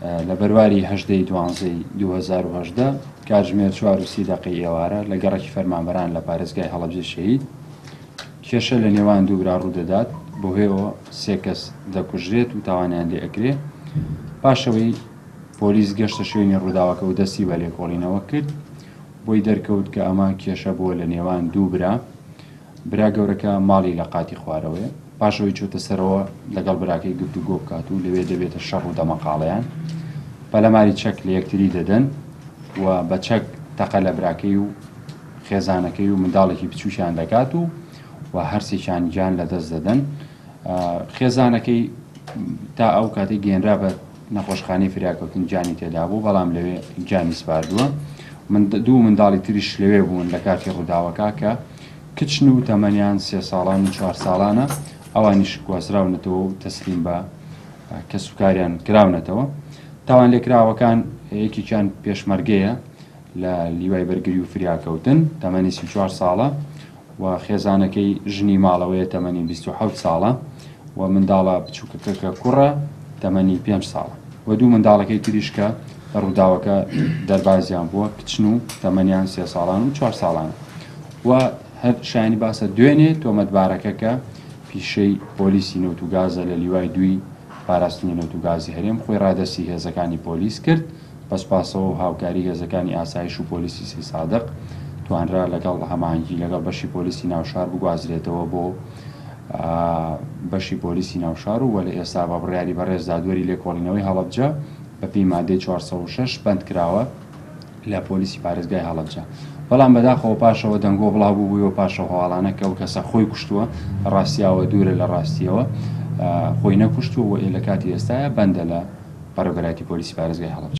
لە بەرواری 12/12/2018 کاتژمێر 4:30 ئێوارە لە گەڕێکی فەرمانبەران لە پارێزگای هەڵەبجە شەهید کێشە لە نێوان دوو برا ڕوودەدات بۆ هێوە 3 کەس دەکوژرێت و تاوانیان لێ ئەکرێ. پاشەوەی پۆلیس گەشتە شوێنی ڕووداوەکە و دەستی بە لێکۆڵینەوە کرد بۆی دەرکەوت کە ئەمە کێشە بووە لە نێوان دوو برا گەورەکە ماڵی لە قاتی خوارەوەیە. پاشەوەی چۆتە سەرەوە لەگەڵ براکەی گفتوگۆ بکات و لەوێ دەبێتە شەڕ و دەمەقاڵەیان پەلەماری چەک لە یەکتری دەدەن و بە چەک تەقە لە براکەی و خێزانەکەی و منداڵێکی بچووشیان دەکات و هەرسێکیان گیان لەدەست دەدەن. خێزانەکەی تا ئەو کاتێک گەێنرا بە نەخۆشخانەی فریاکەوتن گیانی تێدا بوو، بەڵام لەوێ گیانی سپاردووە. دوو منداڵی تریش لەوێ بوون لە کاتی ڕووداوەکە کە کچن و تەمەنیان 3 ساڵان و 4 ساڵانە، ئەوانیش گوازراونەتەوە و تەسلیم بە کەسوکاریان کراونەتەوە. تاوان لێکراوەکان یەکێکیان پێشمەرگەیە لە لیوای بەرگری و فریاکەوتن، تەمەنی 34 ساڵە و خێزانەکەی ژنی ماڵەوەیە تەمەنی 27 ساڵە و منداڵە بچووکەکە کە کوڕە تەمەنی 5 ساڵە و دوو منداڵەکەی تریش کە ڕووداوەکە دەربازیان بووە کچن و تەمەنیان 3 ساڵان و 4 ساڵانە و هەر شایانی باسە دوێنێ تۆمەتبارەکە کە پیشەی پۆلیسی نەوتوگازە لە لیوای دوی پاراستنی نەوتوگازی هەرێم خۆی ڕادەستی هێزەکانی پۆلیس کرد. بەسپاسەوە و هاوکاری هێزەکانی ئاسایش و پۆلیسی سی سادق توانرا لەگەڵ هەماهەنگی لەگەڵ بەشی پۆلیسی ناوشار بگوازرێتەوە بۆ بەشی پۆلیسی ناوشار و وەلە ئێستا بە بڕیاری بەڕێز دادوەری لێکۆڵینەوەی هەڵەبجە بەپێی مادەی 406 بەند کراوە لە پۆلیسی پارێزگای هەڵەبجە. بەڵام بەداخەوە پاشەوە دەنگۆ بڵاوبوو بوویەوە پاشەوە هەواڵانە کە ئەو کەسە خۆی کوشتووە، ڕاستیاوە دوورە لە ڕاستیەوە، خۆی نەکوشتووە و لە کاتی ئێستاە بەندە لە بەڕێوەبەرایەتی پۆلیسی پارێزگای هەڵەبجە.